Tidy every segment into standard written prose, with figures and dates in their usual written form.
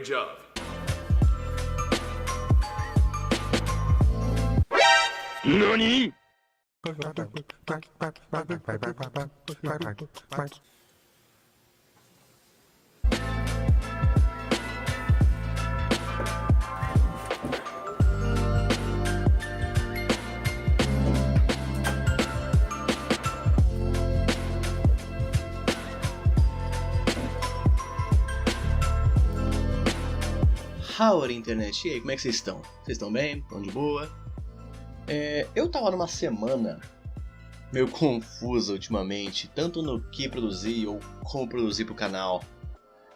Great job. NANI?! Howdy, internet, e aí, como é que vocês estão? Vocês estão bem? Estão de boa? Eu tava numa semana meio confusa ultimamente, tanto no que produzir ou como produzir pro canal.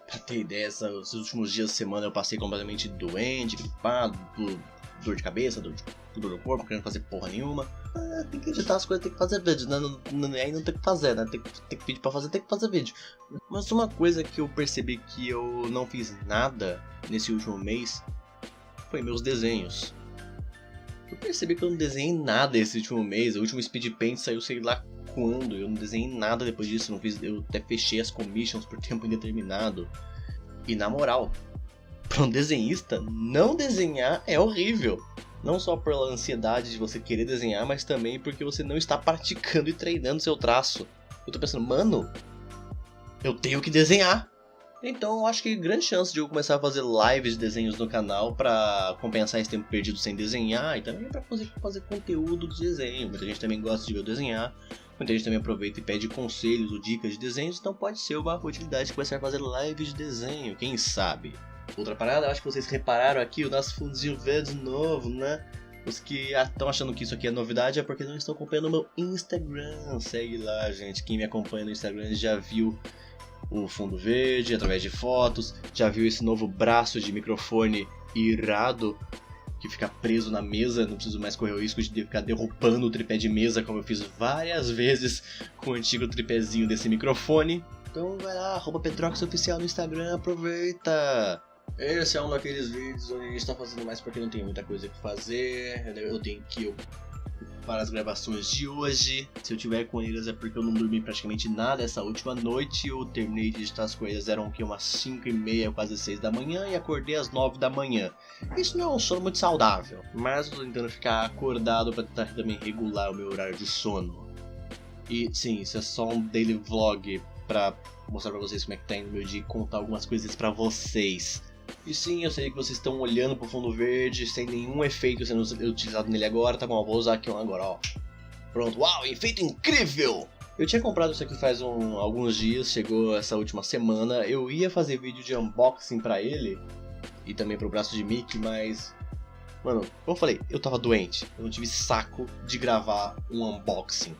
Pra ter ideia, esses últimos dias da semana eu passei completamente doente, gripado, dor de cabeça, dor no corpo, querendo fazer porra nenhuma. Tem que editar as coisas, tem que fazer vídeo, né? Aí não tem que fazer, né? Tem que vídeo pra fazer, tem que fazer vídeo. Mas uma coisa que eu percebi que eu não fiz nada nesse último mês foi meus desenhos. Eu percebi que eu não desenhei nada esse último mês. O último Speed Paint saiu sei lá quando. Eu não desenhei nada depois disso. Eu até fechei as commissions por tempo indeterminado. E na moral, para um desenhista, não desenhar é horrível. Não só pela ansiedade de você querer desenhar, mas também porque você não está praticando e treinando seu traço. Eu tô pensando, mano, eu tenho que desenhar. Então eu acho que grande chance de eu começar a fazer lives de desenhos no canal pra compensar esse tempo perdido sem desenhar e também pra fazer conteúdo de desenho. Muita gente também gosta de ver eu desenhar, muita gente também aproveita e pede conselhos ou dicas de desenhos, então pode ser uma utilidade começar a fazer lives de desenho, quem sabe. Outra parada, eu acho que vocês repararam aqui o nosso fundinho verde novo, né? Os que estão achando que isso aqui é novidade é porque não estão acompanhando o meu Instagram. Segue lá, gente. Quem me acompanha no Instagram já viu o fundo verde através de fotos, já viu esse novo braço de microfone irado que fica preso na mesa, não preciso mais correr o risco de ficar derrubando o tripé de mesa como eu fiz várias vezes com o antigo tripézinho desse microfone. Então vai lá, @Pedroxoficial no Instagram, aproveita! Esse é um daqueles vídeos onde a gente tá fazendo mais porque não tem muita coisa que fazer, eu tenho que para as gravações de hoje. Se eu tiver com eles é porque eu não dormi praticamente nada essa última noite. Eu terminei de editar as coisas, eram umas 5h30, quase 6 da manhã, e acordei às 9 da manhã. Isso não é um sono muito saudável, mas eu tô tentando ficar acordado para tentar também regular o meu horário de sono. E sim, isso é só um daily vlog pra mostrar pra vocês como é que tá indo o meu dia e contar algumas coisas pra vocês. E sim, eu sei que vocês estão olhando pro fundo verde sem nenhum efeito sendo utilizado nele agora. Tá bom, eu vou usar aqui um agora, ó. Pronto, uau, efeito incrível! Eu tinha comprado isso aqui faz alguns dias, chegou essa última semana. Eu ia fazer vídeo de unboxing pra ele e também pro braço de Mickey, mas... mano, como eu falei, eu tava doente. Eu não tive saco de gravar um unboxing.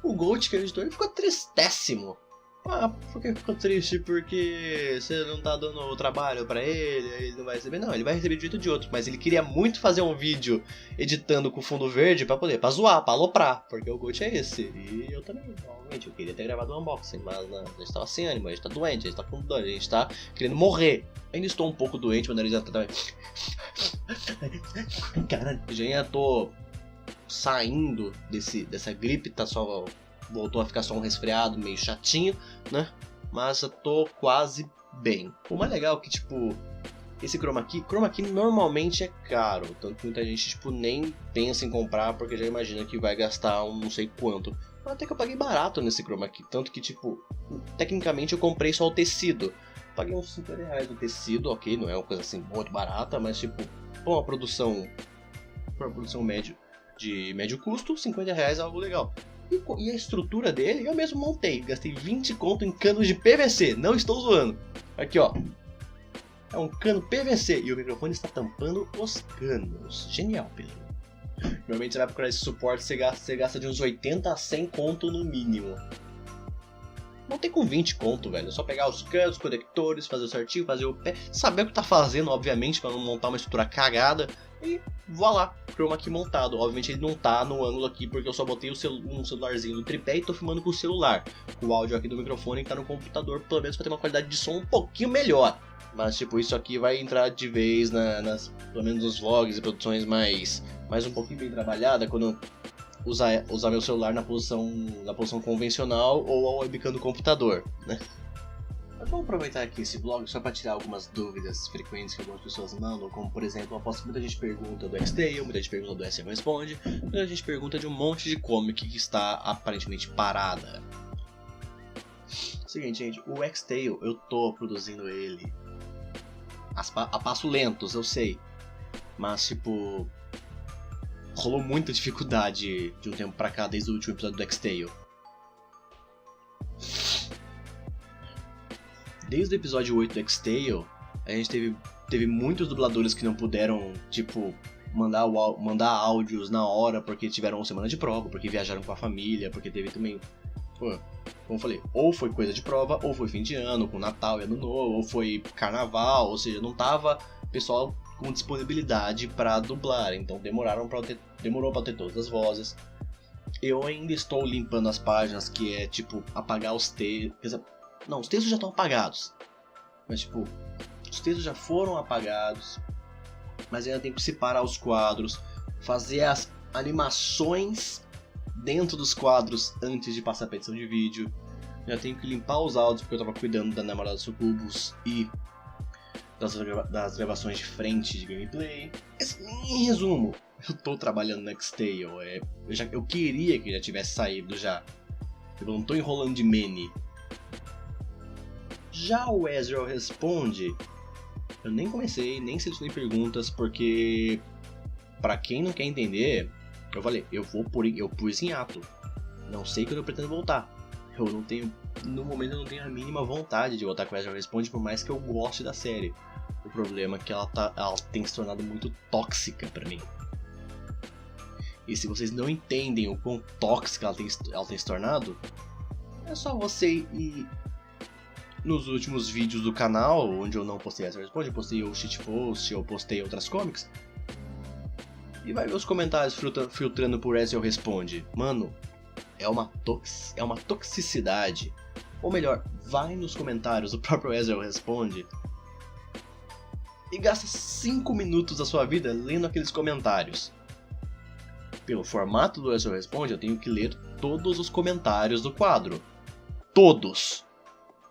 O Gold, que é o editor, ele ficou tristéssimo. Ah, por que ficou triste? Porque você não tá dando o trabalho pra ele não vai receber? Não, ele vai receber de jeito de outro, mas ele queria muito fazer um vídeo editando com fundo verde pra zoar, pra aloprar, porque o Gold é esse. E eu também, normalmente, eu queria ter gravado um unboxing, mas não, a gente tava sem ânimo, a gente tá doente, a gente tá com dor, a gente tá querendo morrer. Ainda estou um pouco doente, meu nariz já tá... caralho, já tô saindo dessa gripe, tá só... voltou a ficar só um resfriado meio chatinho, né? Mas eu tô quase bem. O mais legal é que, tipo, esse chroma key normalmente é caro. Tanto que muita gente, tipo, nem pensa em comprar porque já imagina que vai gastar um não sei quanto. Mas até que eu paguei barato nesse chroma key. Tanto que, tipo, tecnicamente eu comprei só o tecido. Paguei uns R$50 no tecido, ok, não é uma coisa assim muito barata, mas, tipo, pra uma produção de médio custo, R$50 é algo legal. E a estrutura dele eu mesmo montei. Gastei 20 conto em canos de PVC. Não estou zoando. Aqui, ó. É um cano PVC. E o microfone está tampando os canos. Genial, Pedro. Normalmente você vai procurar esse suporte, você gasta de uns 80 a 100 conto no mínimo. Montei com 20 conto, velho. É só pegar os canos, conectores, fazer certinho, fazer o pé. Saber o que tá fazendo, obviamente, para não montar uma estrutura cagada. E voilá, chroma key montado. Obviamente ele não tá no ângulo aqui porque eu só botei um celularzinho no tripé e tô filmando com o celular. O áudio aqui do microfone que tá no computador, pelo menos pra ter uma qualidade de som um pouquinho melhor. Mas tipo, isso aqui vai entrar de vez pelo menos nos vlogs e produções mais um pouquinho bem trabalhada, quando eu usar meu celular na posição convencional ou a webcam do computador, né? Mas vou aproveitar aqui esse vlog só para tirar algumas dúvidas frequentes que algumas pessoas mandam, como por exemplo, eu aposto que muita gente pergunta do X-Tale, muita gente pergunta do SM Responde, muita gente pergunta de um monte de comic que está aparentemente parada. Seguinte, gente, o X-Tale eu tô produzindo ele a passo lentos, eu sei, mas tipo, rolou muita dificuldade de um tempo pra cá desde o último episódio do X-Tale. Desde o episódio 8 do X-Tale, a gente teve muitos dubladores que não puderam, tipo, mandar áudios na hora porque tiveram uma semana de prova, porque viajaram com a família, porque teve também, pô, como eu falei, ou foi coisa de prova, ou foi fim de ano, com Natal e Ano Novo, ou foi Carnaval, ou seja, não tava pessoal com disponibilidade pra dublar, então demorou pra ter todas as vozes. Eu ainda estou limpando as páginas, que é tipo, apagar os textos. Não, os textos já estão apagados. Mas tipo, os textos já foram apagados. Mas ainda tenho que separar os quadros. Fazer as animações dentro dos quadros antes de passar pra edição de vídeo. Já tenho que limpar os áudios porque eu tava cuidando da namorada Sucubus e das gravações de frente de gameplay. Em resumo, eu tô trabalhando no X-Tale. Eu queria que já tivesse saído já. Eu não tô enrolando de mene. Já o Ezreal Responde, eu nem comecei, nem selecionei perguntas, porque pra quem não quer entender, eu falei, eu pus em ato. Não sei quando eu pretendo voltar. No momento eu não tenho a mínima vontade de voltar com o Ezreal Responde, por mais que eu goste da série. O problema é que ela tem se tornado muito tóxica pra mim. E se vocês não entendem o quão tóxica ela tem se tornado, é só você ir nos últimos vídeos do canal, onde eu não postei essa resposta, eu postei o shitpost, eu postei outras comics, e vai ver os comentários filtrando por Ezreal Responde. Mano, é uma toxicidade. Ou melhor, vai nos comentários do próprio Ezreal Responde e gasta 5 minutos da sua vida lendo aqueles comentários. Pelo formato do Ezreal Responde, eu tenho que ler todos os comentários do quadro. Todos!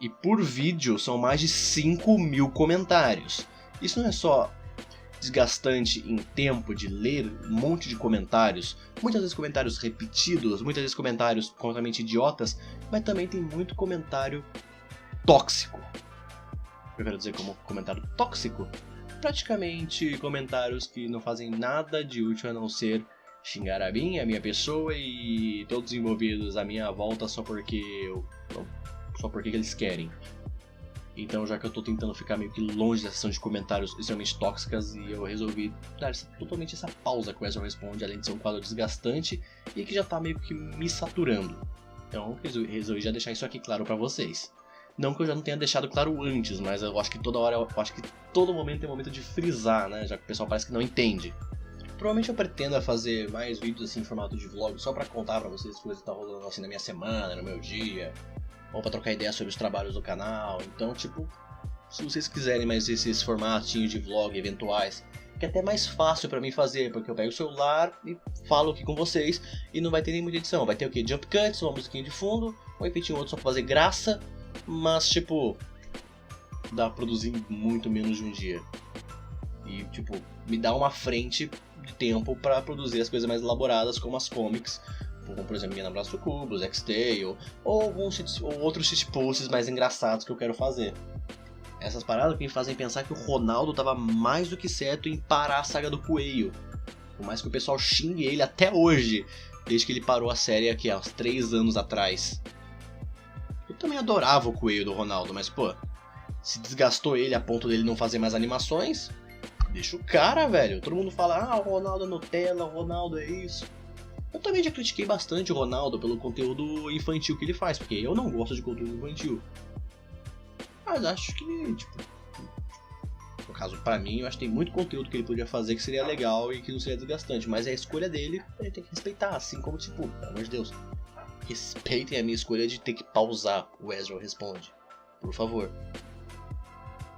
E por vídeo são mais de 5.000 comentários. Isso não é só desgastante em tempo de ler um monte de comentários, muitas vezes comentários repetidos, muitas vezes comentários completamente idiotas, mas também tem muito comentário tóxico. Eu quero dizer como comentário tóxico, praticamente comentários que não fazem nada de útil a não ser xingar a minha pessoa e todos os envolvidos à minha volta só porque eles querem. Então, já que eu tô tentando ficar meio que longe da sessão de comentários extremamente tóxicas, e eu resolvi dar totalmente essa pausa que o Ezreal Responde, além de ser um quadro desgastante e que já tá meio que me saturando. Então, resolvi já deixar isso aqui claro pra vocês. Não que eu já não tenha deixado claro antes, mas eu acho que todo momento tem um momento de frisar, né? Já que o pessoal parece que não entende. Provavelmente eu pretendo fazer mais vídeos assim em formato de vlog, só pra contar pra vocês as coisas que tá rolando assim na minha semana, no meu dia, ou pra trocar ideia sobre os trabalhos do canal. Então, tipo, se vocês quiserem mais esses formatinhos de vlog eventuais, que é até mais fácil pra mim fazer, porque eu pego o celular e falo aqui com vocês e não vai ter nem muita edição. Vai ter o que? Jump cuts, uma musiquinha de fundo, ou repetir um outro só pra fazer graça, mas tipo, dá pra produzir muito menos de um dia. E tipo, me dá uma frente de tempo pra produzir as coisas mais elaboradas, como as comics, como por exemplo Minha Namorada Sucubus, X-Tale, ou outros shitposts mais engraçados que eu quero fazer. Essas paradas que me fazem pensar que o Ronaldo tava mais do que certo em parar a saga do Coelho. Por mais que o pessoal xingue ele até hoje, desde que ele parou a série aqui há uns 3 anos atrás. Eu também adorava o Coelho do Ronaldo, mas pô, se desgastou ele a ponto dele não fazer mais animações, deixa o cara, velho. Todo mundo fala, o Ronaldo é Nutella, o Ronaldo é isso. Eu também já critiquei bastante o Ronaldo pelo conteúdo infantil que ele faz, porque eu não gosto de conteúdo infantil. Mas acho que, tipo, no caso pra mim, eu acho que tem muito conteúdo que ele podia fazer que seria legal e que não seria desgastante. Mas é a escolha dele, ele tem que respeitar, assim como, tipo, pelo amor de Deus, respeitem a minha escolha de ter que pausar o Ezreal Responde, por favor.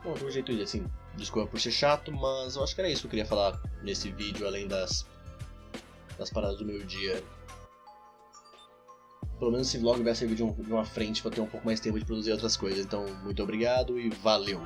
Bom, de um jeito assim, desculpa por ser chato, mas eu acho que era isso que eu queria falar nesse vídeo, além das paradas do meu dia. pelo menos esse vlog vai servir de uma frente para ter um pouco mais tempo de produzir outras coisas. Então, muito obrigado e valeu!